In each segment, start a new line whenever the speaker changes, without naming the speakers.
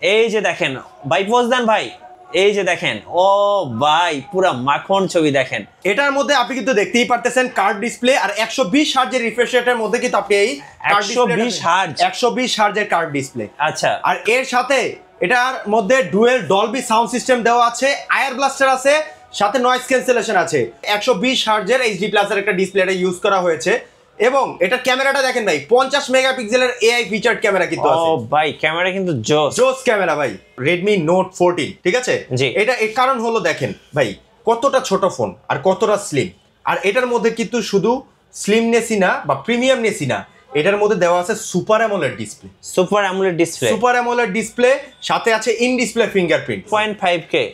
এই যে দেখেন ভাই, পোজ দেন ভাই। এই যে দেখেন, ও ভাই পুরা মাখন ছবি দেখেন।
এটার মধ্যে আপনি কিন্তু দেখতেই পারতেছেন কার্ড ডিসপ্লে আর 120 হার্জের রিফ্রেশ রেটের মধ্যে কিন্তু আপনি এই
120 হার্জ
120 হার্জের কার্ড ডিসপ্লে।
আচ্ছা,
আর এর সাথে এটার মধ্যে ডুয়েল ডলবি সাউন্ড সিস্টেম দেওয়া আছে, আয়ার ব্লাস্টার আছে, সাথে নয়েজ ক্যান্সেলেশন আছে। 120 হার্জের এইচডি প্লাসের একটা ডিসপ্লে এটা ইউজ করা হয়েছে এবং এটার ক্যামেরাটা দেখেন ভাই, 50 মেগাপিক্সেলের এআই ফিচারড ক্যামেরা কিন্তু আছে।
ও ভাই ক্যামেরা কিন্তু জোস
ক্যামেরা ভাই, Redmi Note 14, ঠিক আছে। এটা এর কারণ হলো দেখেন ভাই কতটা ছোট ফোন আর কতটা স্লিম। আর এটার মধ্যে কিন্তু শুধু স্লিমনেসই না বা প্রিমিয়ামনেসই না, এটার মধ্যে দেওয়া আছে super AMOLED display. Super AMOLED display সাথে আছে in display fingerprint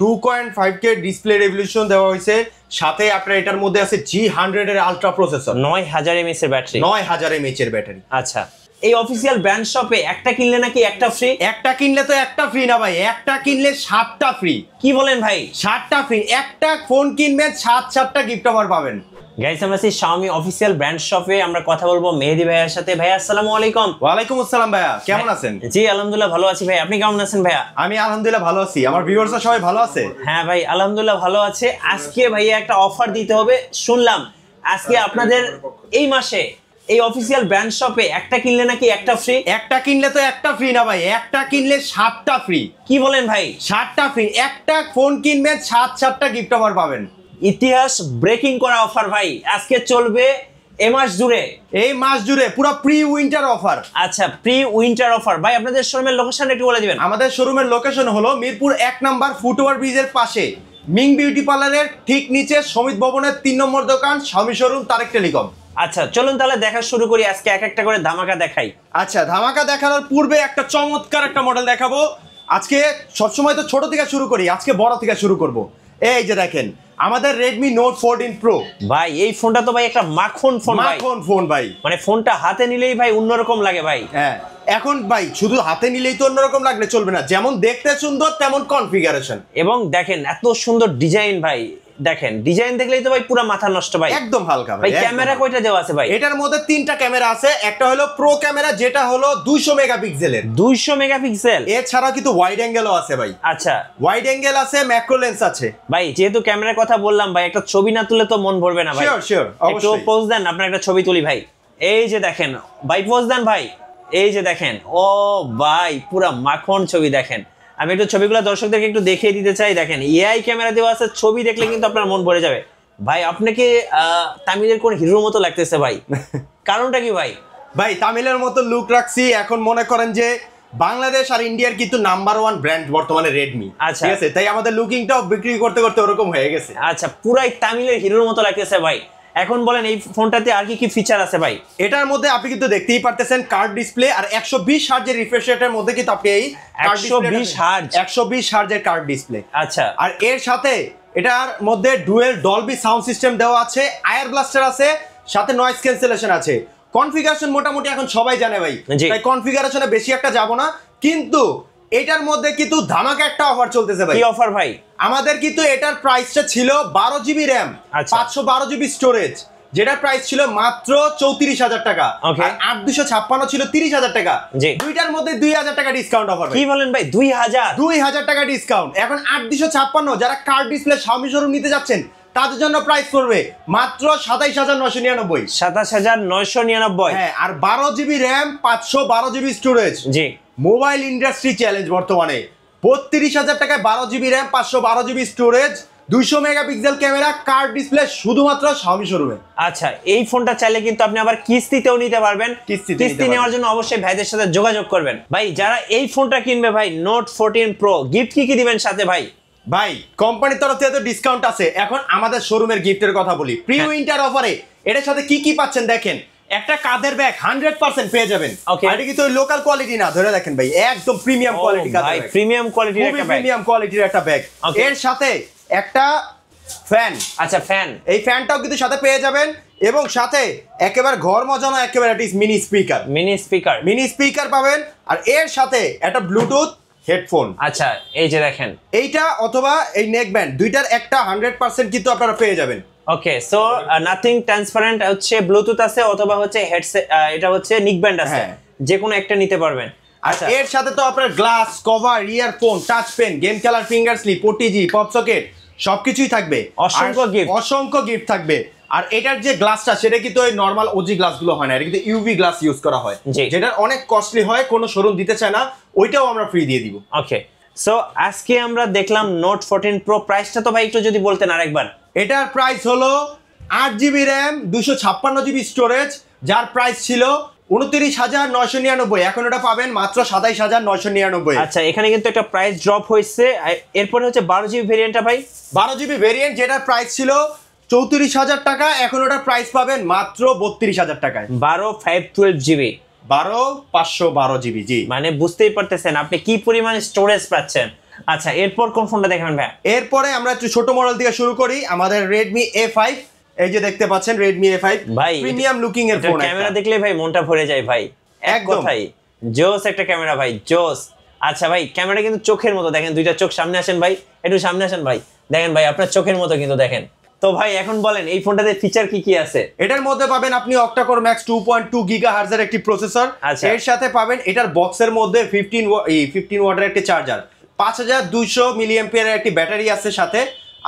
2.5K display revolution দেওয়া হয়েছে। সাথে আপনার এটার মধ্যে আছে G100 এর আলট্রা প্রসেসর,
9000 mAh এর ব্যাটারি,
9000 mAh এর ব্যাটারি।
আচ্ছা, এই অফিসিয়াল ব্র্যান্ড শপে একটা কিনলে নাকি একটা ফ্রি?
একটা কিনলে তো একটা ফ্রি না ভাই, একটা কিনলে 7টা ফ্রি।
কি বলেন ভাই?
7টা ফ্রি, একটা ফোন কিনবেন 7টা গিফট অফার পাবেন।
গাইস, আমরা আছি Xiaomi অফিসিয়াল ব্র্যান্ড শপে। আমরা কথা বলবো মেহেদী ভাইয়ের সাথে। ভাই আসসালামু আলাইকুম।
ওয়ালাইকুম আসসালাম ভাইয়া, কেমন আছেন?
জি আলহামদুলিল্লাহ ভালো আছি ভাই, আপনি কেমন আছেন ভাইয়া?
আমি আলহামদুলিল্লাহ ভালো আছি, আমার ভিউয়ার্সরা সবাই ভালো আছে?
হ্যাঁ ভাই আলহামদুলিল্লাহ ভালো আছে। আজকে ভাইয়া একটা অফার দিতে হবে শুনলাম, আজকে আপনাদের এই মাসে এই অফিসিয়াল ব্র্যান্ড শপে একটা কিনলে নাকি একটা ফ্রি।
একটা কিনলে তো একটা ফ্রি না ভাই, একটা কিনলে 7টা ফ্রি।
কি বলেন ভাই?
7টা ফ্রি, একটা ফোন কিনবেন 7টা গিফট অফার পাবেন।
ইতিহাস ব্রেকিং করা অফার ভাই, আজকে চলবে এই মাস জুড়ে।
এই মাস জুড়ে পুরো প্রি উইন্টার অফার।
আচ্ছা, প্রি উইন্টার অফার। ভাই আপনাদের শোরুমের লোকেশনটা একটু বলে দিবেন।
আমাদের শোরুমের লোকেশন হলো মিরপুর 1 নম্বর ফুটওভার ব্রিজের পাশে, মিং বিউটি পার্লারের ঠিক নিচে, সমিত ভবনের 3 নম্বর দোকান, Xiaomi শোরুম, তারেক টেলিকম।
আচ্ছা চলুন তাহলে দেখা শুরু করি। আজকে এক একটা করে ধামাকা দেখাই।
আচ্ছা, ধামাকা দেখানোর পূর্বে একটা চমৎকার একটা মডেল দেখাবো। আজকে সবসময় তো ছোট থেকে শুরু করি, আজকে বড় থেকে শুরু করব। এই যে দেখেন আমাদের Redmi Note 14 Pro।
ভাই এই ফোনটা তো ভাই একটা মাখন ফোন ভাই,
মাখন ফোন ভাই,
মানে ফোনটা হাতে নিলেই ভাই অন্যরকম লাগে ভাই।
হ্যাঁ, এখন ভাই শুধু হাতে নিলেই তো অন্যরকম লাগলে চলবে না, যেমন দেখতে সুন্দর তেমন কনফিগারেশন।
এবং দেখেন এত সুন্দর ডিজাইন ভাই, দেখেন ডিজাইন দেখলেই তো ভাই পুরো মাথা নষ্ট ভাই,
একদম হালকা
ভাই। ক্যামেরা কয়টা দেওয়া আছে ভাই?
এটার মধ্যে 3টা ক্যামেরা আছে। একটা হলো প্রো ক্যামেরা, যেটা হলো 200 মেগাপিক্সেলের।
200 মেগাপিক্সেল।
এছাড়াও কিন্তু ওয়াইড অ্যাঙ্গেলও আছে ভাই।
আচ্ছা,
ওয়াইড অ্যাঙ্গেল আছে, ম্যাক্রো লেন্স আছে।
ভাই যেহেতু ক্যামেরার কথা বললাম ভাই, একটা ছবি না তুলে তো মন ভরবে না ভাই।
শিওর,
একটু পোজ দেন, আপনার একটা ছবি তুলি ভাই। এই যে দেখেন ভাই, পোজ দেন ভাই। এই যে দেখেন, ও ভাই পুরা মাখন ছবি দেখেন। আমি একটু ছবিগুলো দর্শকদেরকে একটু দেখিয়ে দিতে চাই। দেখেন এআই ক্যামেরা দেওয়া আছে, ছবি দেখলে কিন্তু আপনার মন ভরে যাবে ভাই। আপনাকে তামিলের কোন হিরোর মতো লাগতেছে ভাই, কারণটা কি ভাই?
ভাই তামিলের মতো লুক রাখছি। এখন মনে করেন যে বাংলাদেশ আর ইন্ডিয়ার কিন্তু নাম্বার 1 ব্র্যান্ড বর্তমানে রেডমি, ঠিক আছে, তাই আমাদের লুকিংটাও বিক্রি করতে করতে ওরকম হয়ে গেছে।
আচ্ছা, পুরাই তামিলের হিরোর মতো লাগতেছে ভাই। এখন বলেন এই ফোনটাতে আর কি কি ফিচার আছে ভাই?
এটার মধ্যে আপনি কিন্তু দেখতেই পারতেছেন কার্ড ডিসপ্লে আর 120 হার্জের রিফ্রেশ রেটের মধ্যে কিন্তু আপনি এই 120 হার্জের কার্ড ডিসপ্লে।
আচ্ছা,
আর এর সাথে এটার মধ্যে ডুয়েল ডলবি সাউন্ড সিস্টেম দেওয়া আছে, আয়ার ব্লাস্টার আছে, সাথে নয়েজ ক্যান্সেলেশন আছে। কনফিগারেশন মোটামুটি এখন সবাই জানে ভাই, তাই কনফিগারেশনে বেশি একটা যাব না। কিন্তু এটার মধ্যে কিন্তু ধামাকা একটা অফার চলতেছে ভাই।
কি অফার ভাই?
আমাদের কিন্তু এটার প্রাইসটা ছিল 12 জিবি র্যাম, 512 জিবি স্টোরেজ, যেটা প্রাইস ছিল মাত্র 34,000 টাকা। আর 8256 ছিল 30,000 টাকা। দুইটার মধ্যে 2,000 টাকা ডিসকাউন্ট অফার।
কি বলেন ভাই?
2,000 টাকা ডিসকাউন্ট। এখন 8256 যারা কার্ড ডিসপ্লে Xiaomi শোরুম নিতে যাচ্ছেন তাদের জন্য প্রাইস করবে মাত্র 27,999।
27,999।
হ্যাঁ, আর 12 জিবি র্যাম, 512 জিবি স্টোরেজ।
জি,
মোবাইল ইন্ডাস্ট্রি চ্যালেঞ্জ বর্তমানে 32,000 টাকায় 12 GB RAM, 512 GB storage, 200 megapixel camera, card display, শুধুমাত্র Xiaomi শোরুমে।
আচ্ছা, এই ফোনটা চাইলে কিন্তু আপনি আবার কিস্তিতেও নিতে পারবেন। কিস্তি নেওয়ার জন্য অবশ্যই ভাইদের সাথে যোগাযোগ করবেন। ভাই যারা এই ফোনটা কিনবে ভাই Note 14 Pro, গিফট কি দিবেন সাথে ভাই?
ভাই কোম্পানির তরফ থেকে তো ডিসকাউন্ট আছে। এখন আমাদের শোরুমের গিফটের কথা বলি। প্রি উইন্টার অফারে এটার সাথে কি পাচ্ছেন দেখেন। একটা কাঁধের ব্যাগ 100% পেয়ে যাবেন। এটা কিন্তু লোকাল কোয়ালিটি না, ধরে দেখেন ভাই, একদম প্রিমিয়াম কোয়ালিটি কাঁধের ব্যাগ,
প্রিমিয়াম কোয়ালিটির একটা ব্যাগ,
প্রিমিয়াম কোয়ালিটির একটা ব্যাগ। এর সাথে একটা ফ্যান।
আচ্ছা, ফ্যান,
এই ফ্যানটাও কিন্তু সাথে পেয়ে যাবেন। এবং সাথে একেবারে ঘর মজানো একেবারে মিনি স্পিকার পাবেন। আর এর সাথে একটা ব্লুটুথ হেডফোন।
আচ্ছা, এই যে দেখেন
এইটা অথবা এই নেক ব্যান্ড, দুইটার একটা 100% কিন্তু আপনারা পেয়ে যাবেন।
ওকে, সো নাথিং ট্রান্সপারেন্ট হচ্ছে ব্লুটুথ আছে অথবা হচ্ছে হেডসেট, এটা হচ্ছে নিক ব্যান্ড আছে, যে কোনো একটা নিতে পারবেন।
আর এর সাথে তো আপনার glass cover, earphone, touch pen, game খেলার finger slip, OTG, pop socket সবকিছুই থাকবে। অসংখ্য গিফট থাকবে। আর এটার যে গ্লাসটা সেটা কিন্তু ওই নরমাল ওজি গ্লাসগুলো হয় না, এটা কিন্তু ইউভি গ্লাস ইউজ করা হয়, যেটা অনেক কস্টলি হয়, কোনো শোরুম দিতে চায় না, ওইটাও আমরা ফ্রি দিয়ে দিব।
ওকে, সো আজকে আমরা দেখলাম নোট 14 প্রো, প্রাইসটা তো ভাই একটু যদি বলতেন আরেকবার।
এটার প্রাইস হলো 8GB র্যাম, 256GB স্টোরেজ, যার প্রাইস ছিল 29,999, এখন এটা পাবেন মাত্র 27,999।
আচ্ছা, এখানে কিন্তু একটা প্রাইস ড্রপ হয়েছে। এরপরে হচ্ছে 12GB ভেরিয়েন্টটা ভাই,
12GB ভেরিয়েন্ট, যেটার প্রাইস ছিল 34,000 টাকা, এখন ওটার প্রাইস পাবেন মাত্র 32,000 টাকায়।
512GB,
512GB, জি,
মানে বুঝতেই পারতেছেন আপনি কি পরিমাণ স্টোরেজ পাচ্ছেন। আচ্ছা, এরপর কোন ফোনটা দেখাবেন ভাই?
এরপরে আমরা একটু ছোট মডেল থেকে শুরু করি, আমাদের Redmi A5। এই যে দেখতে পাচ্ছেন Redmi A5
ভাই,
প্রিমিয়াম লুকিং এর ফোন।
ক্যামেরা দেখলে ভাই মনটা ভরে যায় ভাই, এক কথাই জোস একটা ক্যামেরা ভাই, জোস। আচ্ছা ভাই, ক্যামেরা কিন্তু চোখের মতো, দেখেন দুইটা চোখ সামনে আসেন ভাই, একটু সামনে আসেন ভাই, দেখেন ভাই আপনার চোখের মতো কিন্তু দেখেন। তো ভাই এখন বলেন এই ফোনটাতে ফিচার কি কি আছে?
এটার মধ্যে পাবেন আপনি অক্টা-কোর ম্যাক্স 2.2 GHz এর একটি প্রসেসর, এর সাথে পাবেন এটার বক্সের মধ্যে 15 ওয়াটের একটি চার্জার, 5200 মিলিঅ্যাম্পিয়ারের একটি ব্যাটারি আছে সাথে,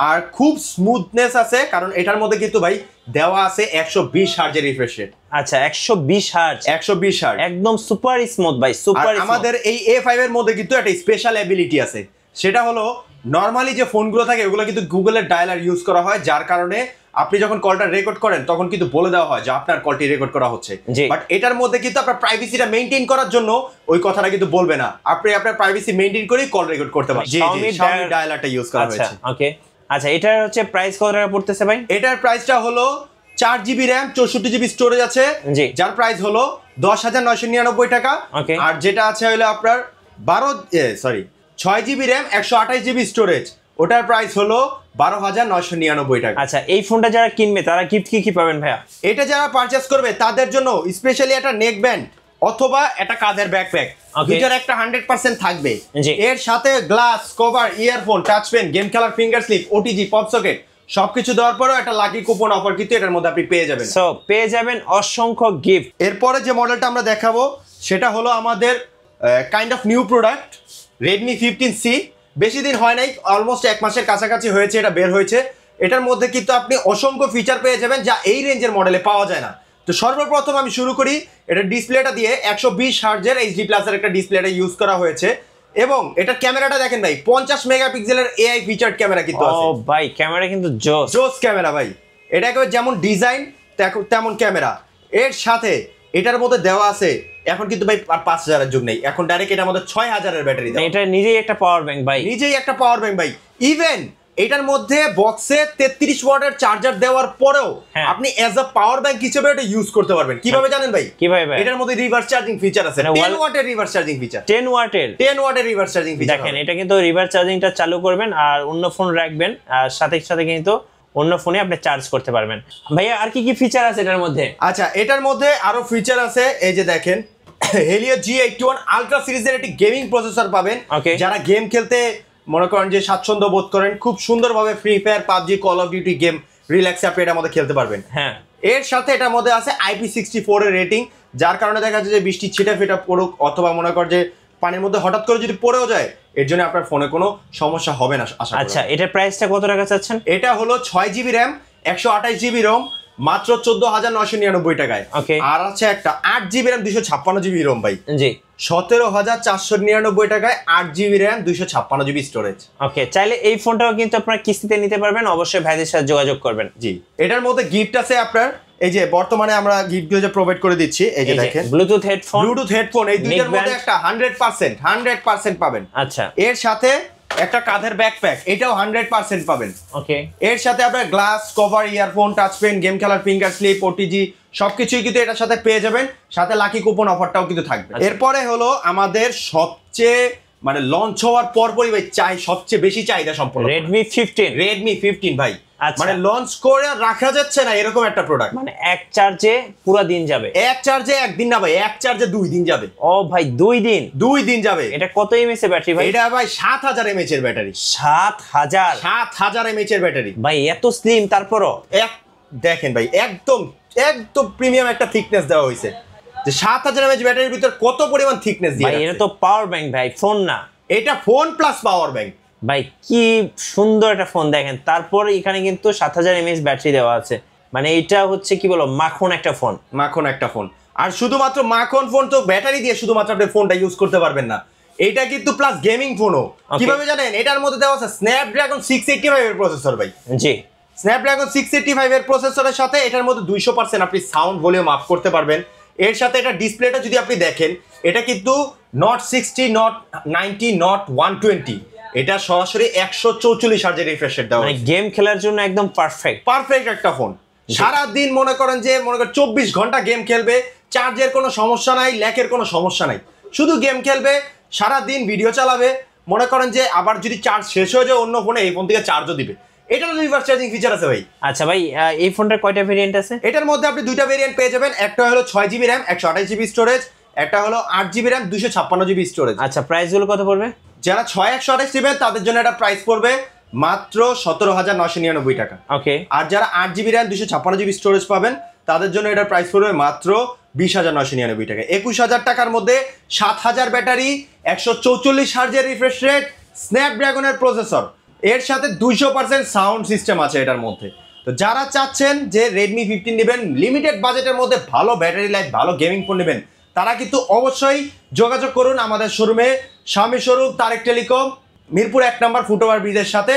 আর খুব স্মুথনেস আছে, কারণ এটার মধ্যে কিন্তু ভাই দেওয়া আছে 120 হার্জের রিফ্রেশ রেট।
আচ্ছা, 120 হার্জ,
120 হার্জ,
একদম সুপার স্মুথ ভাই, সুপার।
আমাদের এই A5 এর মধ্যে কিন্তু একটা স্পেশাল এবিলিটি আছে, সেটা হলো নরমালি যে ফোনগুলো থাকে ওগুলো কিন্তু গুগলের ডায়ালার ইউজ করা হয়, যার কারণে আপনি যখন কলটা রেকর্ড করেন তখন কিন্তু বলে দেওয়া হয় যে আপনার কলটি রেকর্ড করা হচ্ছে, বাট এটার মধ্যে কিন্তু আপনার প্রাইভেসিটা মেইনটেইন করার জন্য ওই কথাটা কিন্তু বলবে না, আপনি আপনার প্রাইভেসি মেইনটেইন করেই কল রেকর্ড করতে পারবেন। জি, Xiaomi ডায়ালারটা ইউজ করা হয়েছে।
ওকে, আচ্ছা, এটার হচ্ছে প্রাইস কত টাকা পড়তেছে ভাই?
এটার প্রাইসটা হলো 4GB র্যাম, 64GB স্টোরেজ আছে, যার প্রাইস হলো 10,999 টাকা। আর যেটা আছে হলো আপনার 6GB র্যাম, 128GB স্টোরেজ, ওটার প্রাইস হলো 12,999 টাকা।
আচ্ছা, এই ফোনটা যারা কিনবে তারা গিফট কি পাবেন ভাইয়া?
এটা যারা পারচেজ করবে তাদের জন্য স্পেশালি একটা নেক ব্যান্ড অথবা একটা কাঁধের ব্যাকপ্যাক, দুইটার একটা 100% থাকবে। এর সাথে glass cover, earphone, touch pen, game খেলার finger slip, OTG, pop socket সবকিছু দেওয়ার পরেও একটা লাকি কুপন অফার কিন্তু এটার মধ্যে আপনি পেয়ে যাবেন।
সো পেয়ে যাবেন অসংখ্য গিফট।
এরপরে যে মডেলটা আমরা দেখাবো সেটা হলো আমাদের kind of new product, Redmi 15C। বেশি দিন হয় নাই, অলমোস্ট 1 মাসের কাছাকাছি হয়েছে এটা বের হয়েছে। এটার মধ্যে কিন্তু আপনি অসংখ্য ফিচার পেয়ে যাবেন যা এই রেঞ্জের মডেলে পাওয়া যায় না। তো সর্বপ্রথম আমি শুরু করি এটা ডিসপ্লেটা দিয়ে, 120 হার্জের HD প্লাস এর একটা ডিসপ্লেটা ইউজ করা হয়েছে, এবং এটার ক্যামেরাটা দেখেন ভাই, 50 মেগাপিক্সেলের AI ফিচার্ড ক্যামেরা কিন্তু আছে।
ও ভাই, ক্যামেরা কিন্তু
জোস ক্যামেরা ভাই, এটা একেবারে যেমন ডিজাইন তেমন ক্যামেরা। এর সাথে এটার মধ্যে দেওয়া আছে, এখন কিন্তু ভাই 5000 এর যুগ নেই, এখন ডাইরেক্ট এটার মধ্যে 6000 এর ব্যাটারি দেওয়া।
এটা নিজেই একটা পাওয়ার ব্যাংক ভাই,
ভাই। ইভেন এটার মধ্যে বক্সে 33 ওয়াটের চার্জার দেওয়ার পরেও আপনি অ্যাজ আ পাওয়ার ব্যাংক হিসেবে এটা ইউজ করতে পারবেন। কিভাবে জানেন ভাই?
কিভাবে ভাই?
এটার মধ্যে রিভার্স চার্জিং ফিচার আছে, 10 ওয়াটের রিভার্স চার্জিং ফিচার,
10 ওয়াটের
রিভার্স চার্জিং ফিচার।
দেখেন, এটা কিন্তু রিভার্স চার্জিংটা চালু করবেন আর অন্য ফোন রাখবেন, আর সাথে সাথে কিন্তু অন্য ফোনে আপনি চার্জ করতে পারবেন। ভাইয়া আর কি ফিচার আছে এটার মধ্যে?
আচ্ছা, এটার মধ্যে আরো ফিচার আছে, এই যে দেখেন Helio G81 আলট্রা সিরিজের একটি গেমিং প্রসেসর পাবেন। যারা গেম খেলতে মনে করেন যে স্বাচ্ছন্দ্য বোধ করেন, খুব সুন্দরভাবে free fire, PUBG, call of duty game রিল্যাক্সে আপনি এটার মধ্যে খেলতে পারবেন।
হ্যাঁ,
এর সাথে এটার মধ্যে আছে IP64 এর রেটিং, যার কারণে দেখা যাচ্ছে যে বৃষ্টি ছিটা ফেটা পড়ুক অথবা মনে কর যে পানির মধ্যে হঠাৎ করে যদি পড়েও যায়, এর জন্য আপনার ফোনে কোনো সমস্যা হবে না আশা করি।
আচ্ছা, এটার প্রাইসটা কত টাকা চাচ্ছেন?
এটা হলো 6GB র্যাম, 128GB রোম, মাত্র 14,999 টাকায়। আর আছে একটা 8GB র্যাম, 256GB রোম ভাই, জি, 17,499 টাকায় 8GB র্যাম, 256GB স্টোরেজ।
ওকে, চাইলে এই ফোনটাও কিন্তু আপনারা কিস্তিতে নিতে পারবেন, অবশ্যই ভাইদের সাথে যোগাযোগ করবেন।
জি, এটার মধ্যে গিফট আছে আপনার, এই যে বর্তমানে আমরা গিফটগুলো যে প্রোভাইড করে দিচ্ছি, এই যে দেখেন
ব্লুটুথ হেডফোন,
এই দুইটার মধ্যে একটা 100% পাবেন।
আচ্ছা,
এর সাথে একটা কাঁধের ব্যাকপ্যাক, এটাও 100% পাবেন।
ওকে,
এর সাথে আপনার glass cover, earphone, touch pen, game খেলার ফিঙ্গার স্লিপ, ওটিজি সবকিছুই কিন্তু এটার সাথে পেয়ে যাবেন, সাথে লাকি কুপন অফারটাও কিন্তু থাকবে। এরপরে হলো আমাদের সবচেয়ে মানে লঞ্চ হওয়ার পরপরই ভাই সবচেয়ে বেশি চাহিদা সম্পন্ন
Redmi 15
ভাই, মানে লঞ্চ করে রাখা যাচ্ছে না এরকম একটা প্রোডাক্ট,
মানে এক চার্জে পুরো দিন যাবে।
এক চার্জে একদিন না ভাই, এক চার্জে 2 দিন যাবে।
ও ভাই, 2 দিন
যাবে।
এটা কত এমএএইচ এর ব্যাটারি ভাই?
এটা ভাই 7000 এমএএইচ এর ব্যাটারি।
7000
এমএএইচ এর ব্যাটারি
ভাই, এত স্লিম, তারপরও
দেখেন ভাই একদম প্রিমিয়াম একটা থিকনেস দেওয়া হয়েছে। যে 7000 mAh ব্যাটারির ভিতর কত পরিমাণ থিকনেস দিয়ে
ভাই এটা তো পাওয়ার ব্যাংক ভাই, ফোন না।
এটা ফোন প্লাস পাওয়ার ব্যাংক
ভাই কি সুন্দর একটা ফোন দেখেন। তারপর এখানে কিন্তু 7000 mAh ব্যাটারি দেওয়া আছে, মানে এটা হচ্ছে কি বলো মাখন একটা ফোন,
মাখন একটা ফোন। আর শুধুমাত্র মাখন ফোন তো ব্যাটারি দিয়ে শুধুমাত্র আপনি ফোনটা ইউজ করতে পারবেন না, এটা কিন্তু প্লাস গেমিং ফোনও। কিভাবে জানেন? এটার মধ্যে দেওয়া আছে স্ন্যাপড্রাগন 685 এর প্রসেসর ভাই।
জি,
স্ন্যাপড্রাগন 685 এর প্রসেসরের সাথে এটার মধ্যে 200% আপনি সাউন্ড ভলিউম আপ করতে পারবেন। এর সাথে এটা ডিসপ্লেটা যদি আপনি দেখেন, এটা কিন্তু নট 60, নট 90, নট 120, এটা সরাসরি 144 হার্জের রিফ্রেশ রেট দেওয়া,
মানে গেম খেলার জন্য একদম পারফেক্ট
একটা ফোন। সারা দিন মনে করেন 24 ঘন্টা গেম খেলবে, চার্জের কোনো সমস্যা নাই, ল্যাকের কোনো সমস্যা নাই, শুধু গেম খেলবে, সারা দিন ভিডিও চালাবে। মনে করেন যে আবার যদি চার্জ শেষ হয়ে যায় অন্য ফোনে, এই ফোন থেকে চার্জও দিবে। এটার রিভার্স চার্জিং ফিচার আছে ভাই।
আচ্ছা ভাই, এই ফোনটার কয়টা ভেরিয়েন্ট আছে?
এটার মধ্যে আপনি দুইটা ভেরিয়েন্ট পেয়ে যাবেন, একটা হলো 6GB RAM 128GB স্টোরেজ, একটা হলো 8GB RAM 256GB স্টোরেজ।
আচ্ছা, প্রাইসগুলো কত পড়বে?
যারা 6/128 নেবেন তাদের জন্য এটা প্রাইস পড়বে মাত্র 17,999 টাকা।
ওকে।
আর যারা 8GB RAM 256GB স্টোরেজ পাবেন তাদের জন্য এটার প্রাইস পড়বে মাত্র 20,999 টাকা। 21,000 টাকার মধ্যে 7000 ব্যাটারি, 144 হার্জের রিফ্রেশ রেট, স্ন্যাপড্রাগনের প্রসেসর, এর সাথে 200% সাউন্ড সিস্টেম আছে এটার মধ্যে। তো যারা চাচ্ছেন যে Redmi 15 নেবেন, লিমিটেড বাজেটের মধ্যে ভালো ব্যাটারি লাইফ, ভালো গেমিং ফোন নেবেন, তারা কিন্তু অবশ্যই যোগাযোগ করুন আমাদের শোরুমে, স্বামী শোরুম, তারেক টেলিকম, মিরপুর 1 নম্বর ফুটওভার ব্রিজের সাথে।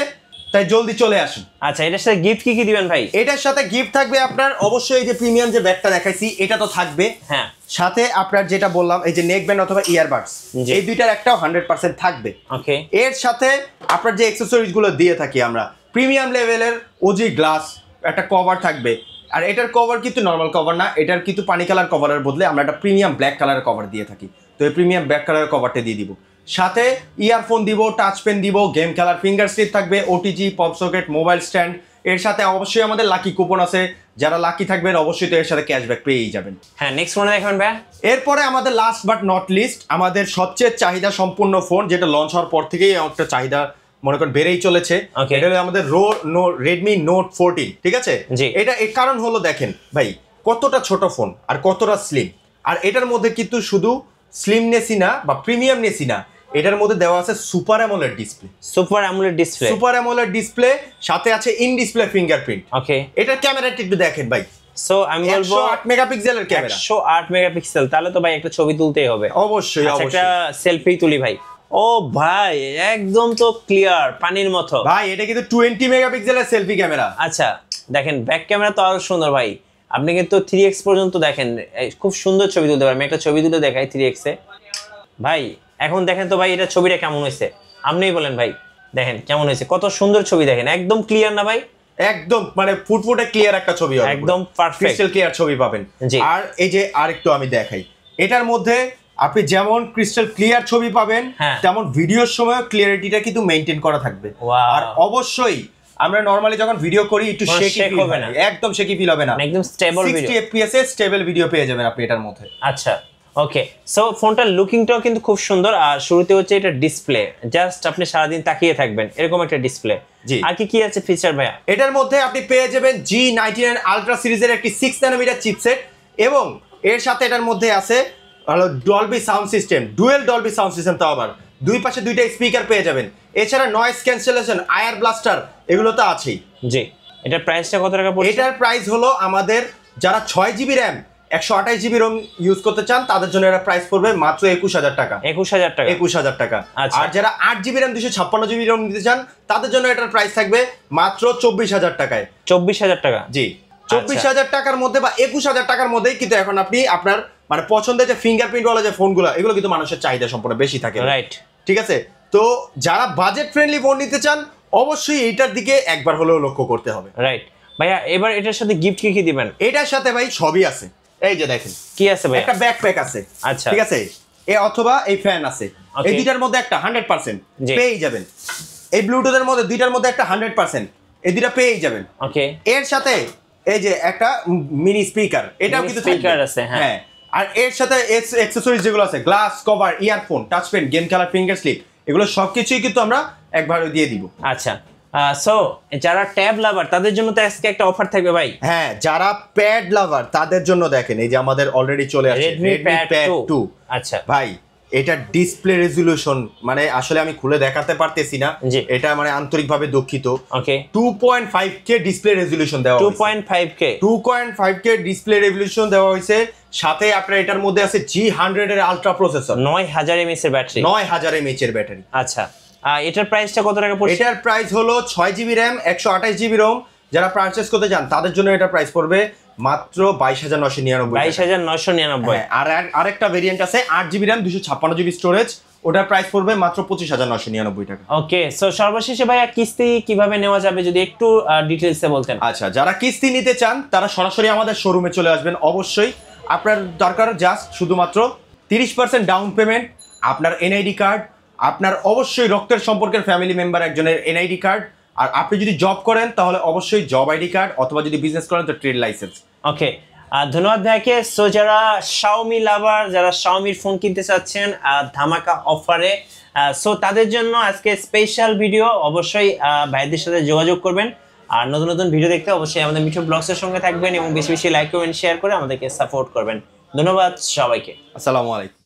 তাই জলদি চলে আসুন।
আচ্ছা, এটার সাথে গিফট কি কি দিবেন ভাই?
এটার সাথে গিফট থাকবে আপনার অবশ্যই এই যে প্রিমিয়াম যে ব্যাগটা দেখাইছি এটা তো থাকবে,
হ্যাঁ।
সাথে আপনার যেটা বললাম এই যে নেক ব্যান্ড অথবা ইয়ারবাডস, এই দুইটার একটাও 100% থাকবে।
ওকে।
এর সাথে আপনার যে অ্যাকসেসরিজ গুলো দিয়ে থাকি আমরা, প্রিমিয়াম লেভেলের ওজি গ্লাস, একটা কভার থাকবে। আর এটার কভার কিন্তু নর্মাল কভার না, এটার কিন্তু পানি কালার কভারের বদলে আমরা একটা প্রিমিয়াম ব্ল্যাক কালারের কভার দিয়ে থাকি। তো এই প্রিমিয়াম ব্ল্যাক কালারের কভারটা দিয়ে দিব, সাথে ইয়ারফোন দিব, টাচ পেন দিব, গেম খেলার ফিঙ্গার স্লিপ থাকবে, OTG, pop socket, mobile stand. এর সাথে অবশ্যই আমাদের লাকি কুপন আছে, যারা লাকি থাকবেন অবশ্যই তো এর সাথে ক্যাশব্যাক পেয়েই যাবেন।
হ্যাঁ, নেক্সট ফোনে দেখাবেন ভাই।
এরপরে আমাদের লাস্ট বাট নট লিস্ট, আমাদের সবচেয়ে চাহিদা সম্পূর্ণ ফোন, যেটা লঞ্চ হওয়ার পর থেকেই একটা চাহিদা মনে করেন বেড়েই চলেছে। এটা হলো আমাদের Redmi Note 14, ঠিক আছে? এটা এর কারণ হলো দেখেন ভাই কতটা ছোট ফোন আর কতটা স্লিম। আর এটার মধ্যে কিন্তু শুধু স্লিমনেসই না বা প্রিমিয়ামনেসই না, এটার মধ্যে দেওয়া আছে super AMOLED display. Super AMOLED display সাথে আছে ইন ডিসপ্লে ফিঙ্গারপ্রিন্ট।
ওকে।
এটার ক্যামেরাটা একটু দেখেন ভাই।
সো আমি বলবো
108 মেগাপিক্সেলের ক্যামেরা,
108 মেগাপিক্সেল। তাহলে তো ভাই একটা ছবি তুলতেই হবে।
অবশ্যই
একটা সেলফি তুলি ভাই। ও ভাই একদম তো ক্লিয়ার পানির মতো
ভাই। এটা কিন্তু 20 মেগাপিক্সেলের সেলফি ক্যামেরা।
আচ্ছা দেখেন, ব্যাক ক্যামেরা তো আরো সুন্দর ভাই। আপনি কিন্তু 3x পর্যন্ত দেখেন, খুব সুন্দর ছবি তুলতে পারেন। আমি একটা ছবি তুলে দেখাই 3x এ ভাই। এখন দেখেন তো ভাই এটা ছবিটা কেমন হয়েছে, আপনিই বলেন ভাই। দেখেন কেমন হয়েছে, কত সুন্দর ছবি দেখেন, একদম ক্লিয়ার না ভাই?
একদম মানে ফুটফুটে ক্লিয়ার একটা ছবি হবে,
একদম পারফেক্ট
ক্রিস্টাল ক্লিয়ার ছবি পাবেন। আর এই যে আরেকটু আমি দেখাই, এটার মধ্যে আপনি যেমন ক্রিস্টাল ক্লিয়ার ছবি পাবেন, তেমন ভিডিওর সময় ক্লিয়ারিটিটা কিন্তু মেইনটেইন করা থাকবে। আর অবশ্যই আমরা নরমালি যখন ভিডিও করি একটু শেকি ফিল হবে না, একদম শেকি ফিল হবে না,
একদম স্টেবল ভিডিও,
60 fps এ স্টেবল ভিডিও পেয়ে যাবেন আপনি এটার মধ্যে।
আচ্ছা ওকে। সো ফোনটার লুকিংটাও কিন্তু খুব সুন্দর। আর শুরুতে হচ্ছে এটা ডিসপ্লে, জাস্ট আপনি সারাদিন তাকিয়ে থাকবেন এরকম একটা ডিসপ্লে। আর কি কি আছে ফিচার ভাইয়া?
এটার মধ্যে আপনি পেয়ে যাবেন G99 আলট্রা সিরিজের একটি 6 ন্যানোমিটার চিপসেট, এবং এর সাথে এটার মধ্যে আছে হলো Dolby sound system, dual Dolby sound system. তো আবার দুই পাশে দুইটা স্পিকার পেয়ে যাবেন। এছাড়া নয়েজ ক্যান্সেলেশন, আয়ার ব্লাস্টার, এগুলো তো আছেই।
জি। এটার প্রাইসটা কত টাকা পড়ছে?
এটার প্রাইস হলো আমাদের যারা 6GB RAM 128GB ROM use করতে চান তাদের জন্য এটা প্রাইস পড়বে মাত্র 21,000 টাকা। 21,000 টাকা। আর যারা 8GB RAM 256GB ROM নিতে চান তাদের জন্য এটার প্রাইস থাকবে মাত্র 24,000 টাকায়।
24,000 টাকা?
জি, 24,000 টাকার মধ্যে বা 21,000 টাকার মধ্যেই কিন্তু এখন আপনি আপনার মানে পছন্দের যে ফিঙ্গারপ্রিন্ট ওয়ালা যে ফোনগুলো, এগুলো কিন্তু মানুষের চাহিদা সম্পূর্ণ বেশি থাকে,
রাইট?
ঠিক আছে। তো যারা বাজেট ফ্রেন্ডলি ফোন নিতে চান অবশ্যই এইটার দিকে একবার হলেও লক্ষ্য করতে হবে,
রাইট ভাইয়া। এবার এটার সাথে গিফট কি কি দিবেন?
এটার সাথে ভাই সবই আছে। এই যে দেখেন
কি আছে ভাই?
একটা ব্যাকপ্যাক আছে,
আচ্ছা
ঠিক আছে, অথবা এই ফ্যান আছে। এই দুইটার মধ্যে একটা 100% পেয়েই যাবেন। এই ব্লুটুথের মধ্যে দুইটার মধ্যে একটা 100%, এই দুইটা পেয়েই যাবেন।
ওকে।
এর সাথে এই যে একটা মিনি স্পিকার, এটাও কিন্তু
স্পিকার আছে। হ্যাঁ।
আর এর সাথে অ্যাকসেসরিজ যেগুলো আছে, glass cover, earphone, touch pen, game খেলার ফিঙ্গার স্লিপ, এগুলো সবকিছুই কিন্তু আমরা একবারে দিয়ে দিব।
আচ্ছা সো যারা ট্যাব লাভার তাদের জন্য তো আজকে একটা অফার থাকবে ভাই।
হ্যাঁ, যারা প্যাড লাভার তাদের জন্য দেখেন এই যে আমাদের অলরেডি চলে আসছে
Redmi Pad 2 আচ্ছা
ভাই, এটা ডিসপ্লে রেজোলিউশন মানে আসলে আমি খুলে দেখাতে পারতেছি না,
জি।
এটা মানে আন্তরিকভাবে দুঃখিত।
ওকে
2.5K ডিসপ্লে রেজোলিউশন দেওয়া হয়েছে,
2.5K
2.5K ডিসপ্লে রেজোলিউশন দেওয়া হয়েছে। সাথে আপনার এটার মধ্যে আছে G100 এর আলট্রা প্রসেসর,
9000 mAh এর ব্যাটারি,
9000 mAh এর ব্যাটারি।
আচ্ছা এটার প্রাইসটা কত টাকা পড়ছে?
এটার প্রাইস হলো 6GB RAM 128GB ROM। যারা পারচেজ করতে চান তাদের জন্য এটা প্রাইস পড়বে মাত্র 22999 টাকা।
22999।
হ্যাঁ, আর আরেকটা ভেরিয়েন্ট আছে 8GB RAM 256GB স্টোরেজ, ওটার প্রাইস পড়বে মাত্র 25999 টাকা।
ওকে সো সর্বশেষে ভাইয়া কিস্তি কিভাবে নেওয়া যাবে যদি একটু ডিটেইলসে বলতেন।
আচ্ছা, যারা কিস্তি নিতে চান তারা সরাসরি আমাদের শোরুমে চলে আসবেন। অবশ্যই আপনার দরকার জাস্ট শুধুমাত্র 30% ডাউন পেমেন্ট, আপনার এনআইডি কার্ড, আপনার অবশ্যই রক্তের সম্পর্কের ফ্যামিলি মেম্বার একজনের এনআইডি কার্ড, আর আপনি যদি জব করেন তাহলে অবশ্যই জব আইডি কার্ড, অথবা যদি বিজনেস করেন তো ট্রেড লাইসেন্স।
ওকে ধন্যবাদ ভাইকে। সো যারা শাওমি লাভার, যারা শাওমির ফোন কিনতে চাচ্ছেন ধামাকা অফারে, সো তাদের জন্য আজকে স্পেশাল ভিডিও। অবশ্যই ভাইদের সাথে যোগাযোগ করবেন, আর নতুন নতুন ভিডিও দেখতে অবশ্যই আমাদের মিঠু ব্লগসের সঙ্গে থাকবেন এবং বেশি বেশি লাইক কমেন্ট শেয়ার করে আমাদেরকে সাপোর্ট করবেন। ধন্যবাদ সবাইকে,
আসসালামু আলাইকুম।